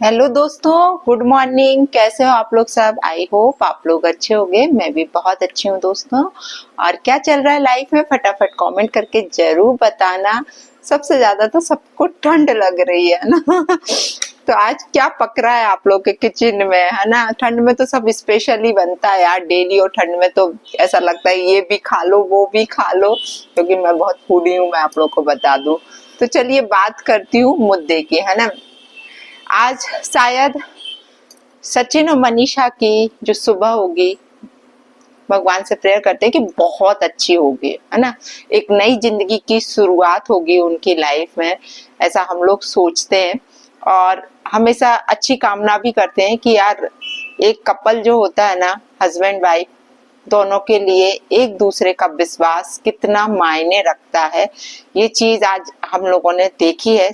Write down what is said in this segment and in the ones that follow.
Hello दोस्तों, good morning. कैसे हो आप लोग सब? आई होप आप लोग अच्छे होंगे। मैं भी बहुत अच्छी हूँ दोस्तों। और क्या चल रहा है लाइफ में, फटाफट कमेंट करके जरूर बताना। सबसे ज्यादा तो सबको ठंड लग रही है ना। तो आज क्या पक रहा है आप लोग के किचन में, है ना? ठंड में तो सब स्पेशली बनता है यार डेली, और ठंड में तो ऐसा लगता है ये भी खा लो वो भी खा लो, क्योंकि मैं बहुत फूडी हूँ, मैं आप लोग को बता दूं। तो चलिए बात करती हूँ मुद्दे की, है ना। आज शायद सचिन और मनीषा की जो सुबह होगी, भगवान से प्रेयर करते हैं कि बहुत अच्छी होगी, है ना। एक नई जिंदगी की शुरुआत होगी उनकी लाइफ में, ऐसा हम लोग सोचते हैं। और हमेशा अच्छी कामना भी करते हैं कि यार एक कपल जो होता है ना, हस्बैंड वाइफ, दोनों के लिए एक दूसरे का विश्वास कितना मायने रखता है, ये चीज आज हम लोगों ने देखी है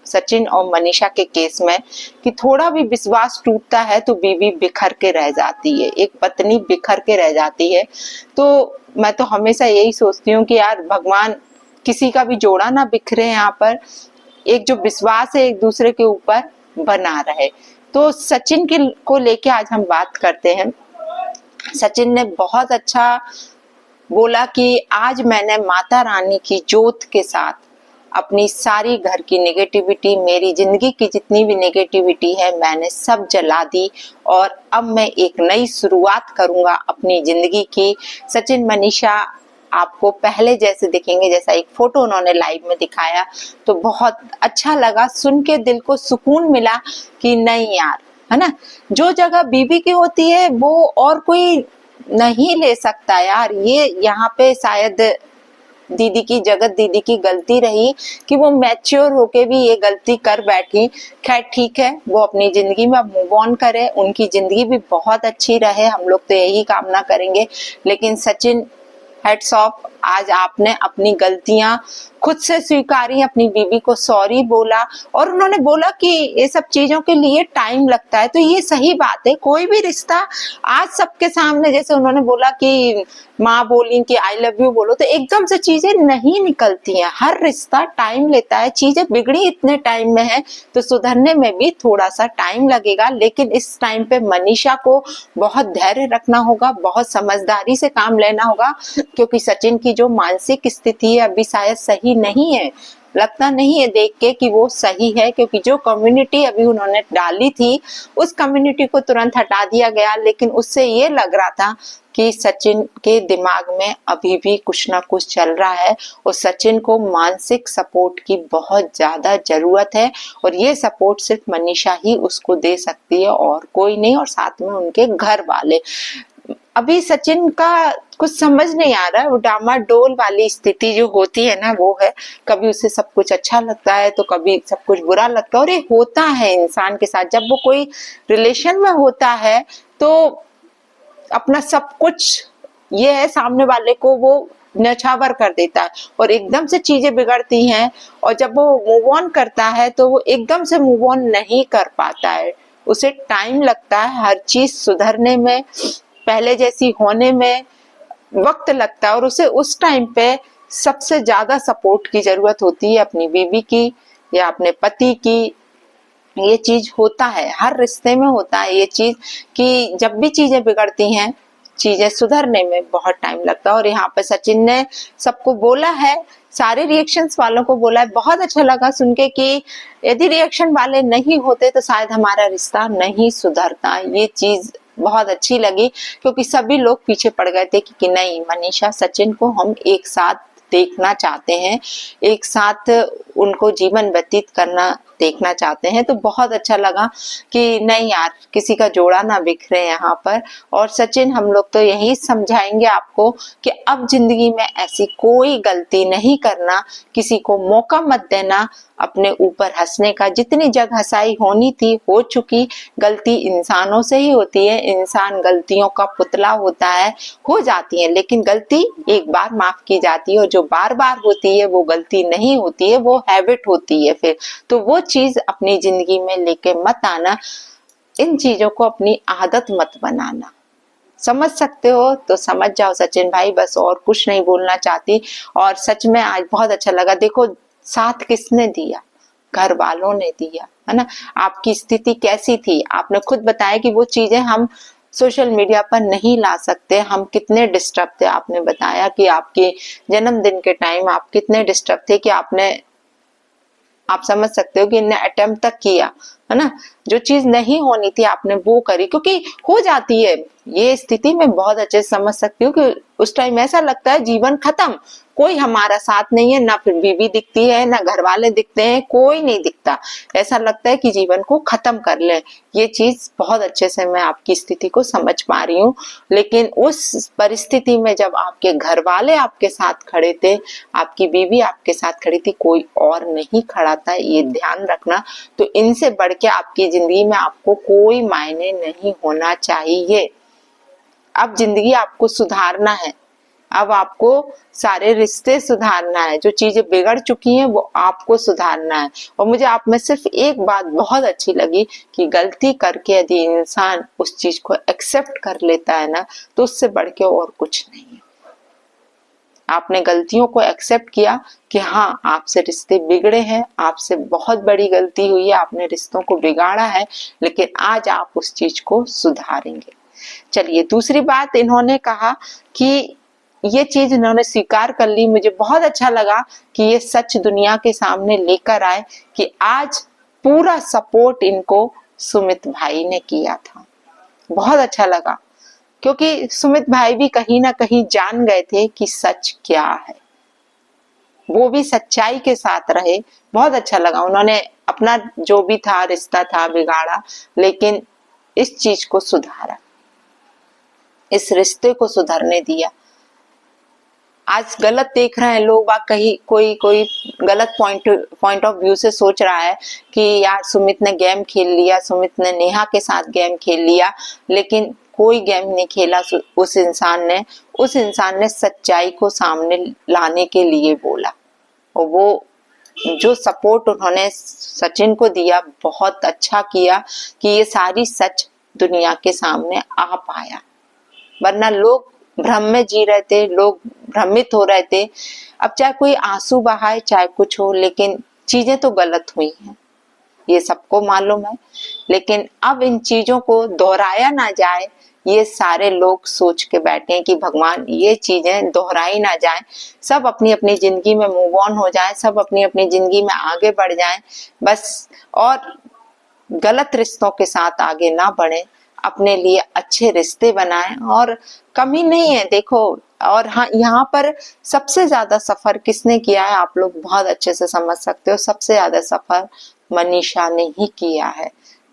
सचिन और मनीषा के केस में। कि थोड़ा भी विश्वास टूटता है तो बीवी बिखर के रह जाती है, एक पत्नी बिखर के रह जाती है। तो मैं तो हमेशा यही सोचती हूँ कि यार भगवान किसी का भी जोड़ा ना बिखरे, यहाँ पर एक जो विश्वास है एक दूसरे के ऊपर बना रहे। तो सचिन के को लेके आज हम बात करते हैं। सचिन ने बहुत अच्छा बोला कि आज मैंने माता रानी की जोत के साथ अपनी सारी घर की नेगेटिविटी, मेरी जिंदगी की जितनी भी नेगेटिविटी है, मैंने सब जला दी और अब मैं एक नई शुरुआत करूंगा अपनी जिंदगी की। सचिन मनीषा आपको पहले जैसे दिखेंगे, जैसा एक फोटो उन्होंने लाइव में दिखाया, तो बहुत अच्छा लगा सुन के, दिल को सुकून मिला कि नहीं यार, है ना, जो जगह बीवी की होती है वो और कोई नहीं ले सकता यार। ये यहाँ पे शायद दीदी की, जगत दीदी की गलती रही कि वो मैच्योर होके भी ये गलती कर बैठी। खैर ठीक है, वो अपनी जिंदगी में अब मूव ऑन करे, उनकी जिंदगी भी बहुत अच्छी रहे, हम लोग तो यही कामना करेंगे। लेकिन सचिन, हेड्स ऑफ, आज आपने अपनी गलतियां खुद से स्वीकारी, अपनी बीवी को सॉरी बोला, और उन्होंने बोला कि ये सब चीजों के लिए टाइम लगता है। तो ये सही बात है, कोई भी रिश्ता आज सबके सामने, जैसे उन्होंने बोला कि माँ बोली कि आई लव यू बोलो, तो एकदम से चीजें नहीं निकलती हैं। हर रिश्ता टाइम लेता है। चीजें बिगड़ी इतने टाइम में है तो सुधरने में भी थोड़ा सा टाइम लगेगा। लेकिन इस टाइम पे मनीषा को बहुत धैर्य रखना होगा, बहुत समझदारी से काम लेना होगा, क्योंकि सचिन की जो मानसिक स्थिति है अभी शायद सही नहीं है। लगता नहीं है देख के कि वो सही है, क्योंकि जो कम्युनिटी अभी उन्होंने डाली थी उस कम्युनिटी को तुरंत हटा दिया गया। लेकिन उससे ये लग रहा था कि सचिन के दिमाग में अभी भी कुछ ना कुछ चल रहा है, और सचिन को मानसिक सपोर्ट की बहुत ज्यादा जरूरत है। और ये सपोर्ट सिर्फ मनीषा ही उसको दे सकती है और कोई नहीं, और साथ में उनके घर वाले। अभी सचिन का कुछ समझ नहीं आ रहा है, वो डामाडोल वाली स्थिति जो होती है ना वो है। कभी उसे सब कुछ अच्छा लगता है तो कभी सब कुछ बुरा लगता है, और ये होता है इंसान के साथ। जब वो कोई रिलेशन में होता है तो अपना सब कुछ, ये है, सामने वाले को वो नछावर कर देता है और एकदम से चीजें बिगड़ती हैं। और जब वो मूव ऑन करता है तो वो एकदम से मूव ऑन नहीं कर पाता है, उसे टाइम लगता है हर चीज सुधरने में, पहले जैसी होने में वक्त लगता है। और उसे उस टाइम पे सबसे ज्यादा सपोर्ट की जरूरत होती है, अपनी बीवी की या अपने पति की। ये चीज होता है, हर रिश्ते में होता है ये चीज, कि जब भी चीजें बिगड़ती हैं, चीजें सुधरने में बहुत टाइम लगता है। और यहाँ पे सचिन ने सबको बोला है, सारे रिएक्शंस वालों को बोला है। बहुत अच्छा लगा सुन के कि यदि रिएक्शन वाले नहीं होते तो शायद हमारा रिश्ता नहीं सुधरता। ये चीज बहुत अच्छी लगी, क्योंकि सभी लोग पीछे पड़ गए थे कि नहीं, मनीषा सचिन को हम एक साथ देखना चाहते हैं, एक साथ उनको जीवन व्यतीत करना देखना चाहते हैं। तो बहुत अच्छा लगा कि नहीं यार, किसी का जोड़ा ना बिखरे यहाँ पर। और सचिन, हम लोग तो यही समझाएंगे आपको कि अब जिंदगी में ऐसी कोई गलती नहीं करना, किसी को मौका मत देना अपने ऊपर हंसने का। जितनी जग हंसाई होनी थी हो चुकी। गलती इंसानों से ही होती है, इंसान गलतियों का पुतला होता है, हो जाती है, लेकिन गलती एक बार माफ की जाती है, और जो बार बार होती है वो गलती नहीं होती है, वो हैबिट होती है फिर। तो वो चीज अपनी जिंदगी में लेके मत आना, इन चीजों को अपनी आदत मत बनाना। समझ सकते हो तो समझ जाओ सचिन भाई, बस और कुछ नहीं बोलना चाहती। और सच में आज बहुत अच्छा लगा। देखो साथ किसने दिया, घर वालों ने दिया, है ना। आपकी स्थिति कैसी थी, आपने खुद बताया कि वो चीजें हम सोशल मीडिया पर नहीं ला सकते, हम कितने डिस्टर्ब थे। आपने बताया कि आपके जन्मदिन के टाइम आप कितने डिस्टर्ब थे कि आप समझ सकते हो कि इन्हें अटेम्प्ट तक किया, है ना। जो चीज नहीं होनी थी आपने वो करी, क्योंकि हो जाती है ये स्थिति। मैं बहुत अच्छे से समझ सकती हूँ कि उस टाइम ऐसा लगता है जीवन खत्म, कोई हमारा साथ नहीं है, ना फिर बीवी दिखती है, ना घर वाले दिखते हैं, कोई नहीं दिखता। ऐसा लगता है कि जीवन को खत्म कर ले। ये चीज बहुत अच्छे से मैं आपकी स्थिति को समझ पा रही हूँ। लेकिन उस परिस्थिति में जब आपके घर वाले आपके साथ खड़े थे, आपकी बीवी आपके साथ खड़ी थी, कोई और नहीं खड़ा था, ये ध्यान रखना। तो इनसे बढ़ के आपकी जिंदगी में आपको कोई मायने नहीं होना चाहिए। अब जिंदगी आपको सुधारना है, अब आपको सारे रिश्ते सुधारना है, जो चीजें बिगड़ चुकी हैं वो आपको सुधारना है। और मुझे आप में सिर्फ एक बात बहुत अच्छी लगी कि गलती करके यदि इंसान उस चीज को एक्सेप्ट कर लेता है ना, तो उससे बढ़ के और कुछ नहीं है। आपने गलतियों को एक्सेप्ट किया कि हाँ आपसे रिश्ते बिगड़े हैं, आपसे बहुत बड़ी गलती हुई है, आपने रिश्तों को बिगाड़ा है, लेकिन आज आप उस चीज को सुधारेंगे। चलिए, दूसरी बात इन्होंने कहा कि ये चीज इन्होंने स्वीकार कर ली। मुझे बहुत अच्छा लगा कि ये सच दुनिया के सामने लेकर आए कि आज पूरा सपोर्ट इनको सुमित भाई ने किया था। बहुत अच्छा लगा, क्योंकि सुमित भाई भी कहीं ना कहीं जान गए थे कि सच क्या है, वो भी सच्चाई के साथ रहे। बहुत अच्छा लगा, उन्होंने अपना जो भी था रिश्ता था बिगाड़ा, लेकिन इस चीज को सुधारा, इस रिश्ते को सुधरने दिया। आज गलत देख रहे हैं लोग, कहीं कोई गलत पॉइंट ऑफ व्यू से सोच रहा है कि यार सुमित ने गेम खेल लिया, सुमित ने नेहा के साथ गेम खेल लिया, लेकिन कोई गेम नहीं खेला। उस इंसान ने सच्चाई को सामने लाने के लिए बोला, और वो जो सपोर्ट उन्होंने सचिन को दिया, बहुत अच्छा किया कि ये सारी सच दुनिया के सामने आ पाया। वरना लोग भ्रम में जी रहे थे, लोग भ्रमित हो रहे थे। अब चाहे कोई आंसू बहाए, चाहे कुछ हो, लेकिन चीजें तो गलत हुई हैं, ये सबको मालूम है। लेकिन अब इन चीजों को दोहराया ना जाए, ये सारे लोग सोच के बैठे हैं कि भगवान ये चीजें दोहराई ना जाए, सब अपनी अपनी जिंदगी में मूव ऑन हो जाए, सब अपनी अपनी जिंदगी में आगे बढ़ जाएं बस, और गलत रिश्तों के साथ आगे ना बढ़े, अपने लिए अच्छे रिश्ते बनाएं। और कमी नहीं है, देखो। और हाँ, यहाँ पर सबसे ज्यादा सफर किसने किया है आप लोग बहुत अच्छे से समझ सकते हो। सबसे ज्यादा सफर मनीषा ने ही किया है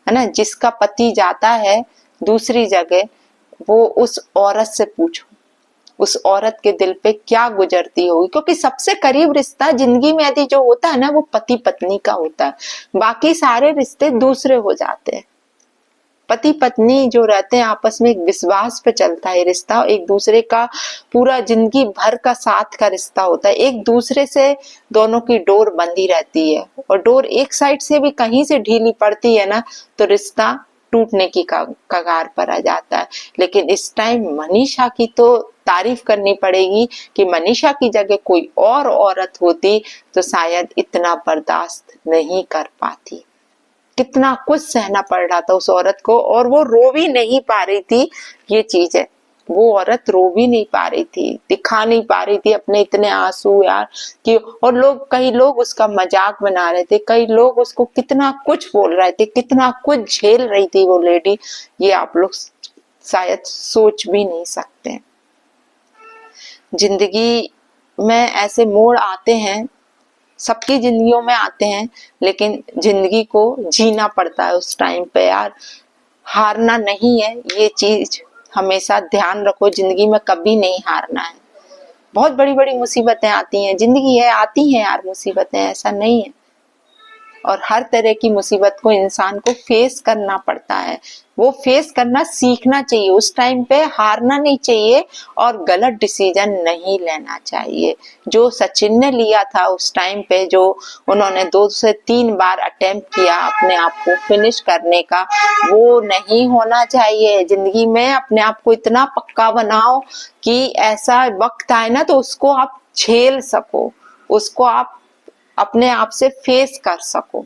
ना। जिसका पति जाता है दूसरी जगह, वो उस औरत से पूछो, उस औरत के दिल पे क्या गुजरती होगी, क्योंकि सबसे करीब रिश्ता जिंदगी में यदि जो होता है ना, वो पति पत्नी का होता है। बाकी सारे रिश्ते दूसरे हो जाते हैं। पति पत्नी जो रहते हैं आपस में एक विश्वास पे चलता है रिश्ता, एक दूसरे का पूरा जिंदगी भर का साथ का रिश्ता होता है। एक दूसरे से दोनों की डोर बंधी रहती है, और डोर एक साइड से भी कहीं से ढीली पड़ती है ना, तो रिश्ता टूटने की कगार पर आ जाता है। लेकिन इस टाइम मनीषा की तो तारीफ करनी पड़ेगी कि मनीषा की जगह कोई और औरत होती तो शायद इतना बर्दाश्त नहीं कर पाती। कितना कुछ सहना पड़ रहा था उस औरत को, और वो रो भी नहीं पा रही थी। ये चीज है, वो औरत रो भी नहीं पा रही थी, दिखा नहीं पा रही थी अपने इतने आंसू यार कि, और कई लोग उसका मजाक बना रहे थे, कई लोग उसको कितना कुछ बोल रहे थे, कितना कुछ झेल रही थी वो लेडी, ये आप लोग शायद सोच भी नहीं सकते। जिंदगी में ऐसे मोड़ आते हैं, सबकी जिंदगियों में आते हैं, लेकिन जिंदगी को जीना पड़ता है उस टाइम पे यार। हारना नहीं है, ये चीज हमेशा ध्यान रखो, जिंदगी में कभी नहीं हारना है। बहुत बड़ी बड़ी मुसीबतें आती हैं, जिंदगी है, आती हैं यार मुसीबतें, ऐसा नहीं है। और हर तरह की मुसीबत को इंसान को फेस करना पड़ता है, वो फेस करना सीखना चाहिए। उस टाइम पे हारना नहीं चाहिए और गलत डिसीजन नहीं लेना चाहिए। जो सचिन ने लिया था उस टाइम पे, जो उन्होंने 2 से 3 बार अटेम्प्ट किया अपने आप को फिनिश करने का, वो नहीं होना चाहिए। जिंदगी में अपने आप को इतना पक्का बनाओ कि ऐसा वक्त आए ना तो उसको आप झेल सको, उसको आप अपने आप से फेस कर सको।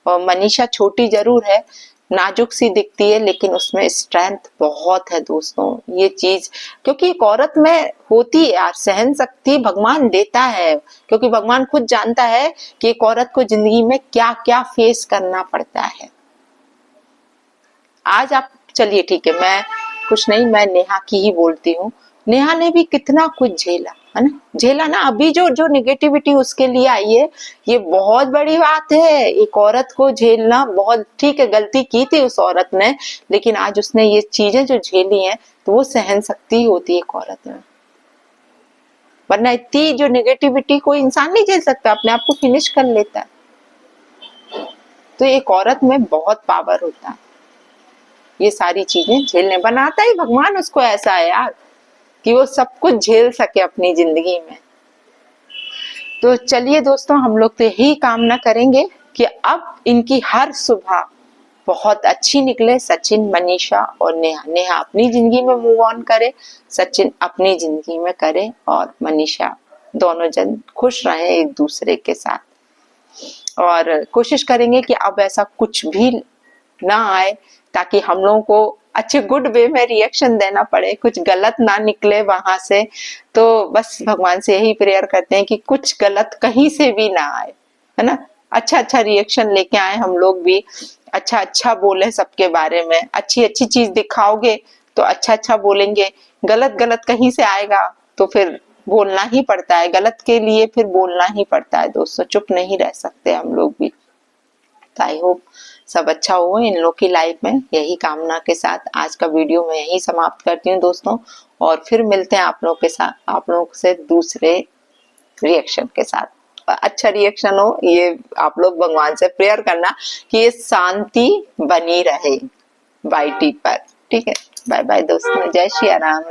और मनीषा छोटी जरूर है, नाजुक सी दिखती है, लेकिन उसमें स्ट्रेंथ बहुत है दोस्तों। ये चीज क्योंकि एक औरत में होती है यार, सहन शक्ति भगवान देता है, क्योंकि भगवान खुद जानता है कि एक औरत को जिंदगी में क्या क्या फेस करना पड़ता है। आज आप चलिए ठीक है, मैं कुछ नहीं, मैं नेहा की ही बोलती हूँ। नेहा ने भी कितना कुछ झेला है ना, झेला ना। अभी जो जो निगेटिविटी उसके लिए आई है, ये बहुत बड़ी बात है। एक औरत को झेलना बहुत, ठीक है गलती की थी उस औरत ने, लेकिन आज उसने ये चीजें जो झेली हैं, तो वो सहन शक्ति होती है एक औरत में। वरना इतनी जो निगेटिविटी कोई इंसान नहीं झेल सकता, अपने आप को फिनिश कर लेता है। तो एक औरत में बहुत पावर होता है, ये सारी चीजें झेलने बनाता ही भगवान उसको ऐसा है यार, कि वो सब कुछ झेल सके अपनी जिंदगी में। तो चलिए दोस्तों, हम लोग तो यही कामना करेंगे कि अब इनकी हर सुबह बहुत अच्छी निकले। सचिन, मनीषा और नेहा, नेहा अपनी जिंदगी में मूव ऑन करे, सचिन अपनी जिंदगी में करे, और मनीषा, दोनों जन खुश रहे एक दूसरे के साथ। और कोशिश करेंगे कि अब ऐसा कुछ भी ना आए, ताकि हम लोगों को अच्छे गुड वे में रिएक्शन देना पड़े, कुछ गलत ना निकले वहां से। तो बस भगवान से यही प्रेयर करते हैं कि कुछ गलत कहीं से भी ना आए, है ना। अच्छा अच्छा रिएक्शन लेके आए हम लोग भी, अच्छा अच्छा बोले सबके बारे में, अच्छी अच्छी चीज दिखाओगे तो अच्छा अच्छा बोलेंगे। गलत गलत कहीं से आएगा तो फिर बोलना ही पड़ता है, गलत के लिए फिर बोलना ही पड़ता है दोस्तों, चुप नहीं रह सकते हम लोग भी। तो आई होप सब अच्छा हो इन लोग की लाइफ में, यही कामना के साथ आज का वीडियो मैं यही समाप्त करती हूँ दोस्तों। और फिर मिलते हैं आप लोग के साथ, आप लोग से दूसरे रिएक्शन के साथ। अच्छा रिएक्शन हो, ये आप लोग भगवान से प्रेयर करना कि ये शांति बनी रहे वाईटी पर। ठीक है, बाय बाय दोस्तों, जय श्री राम।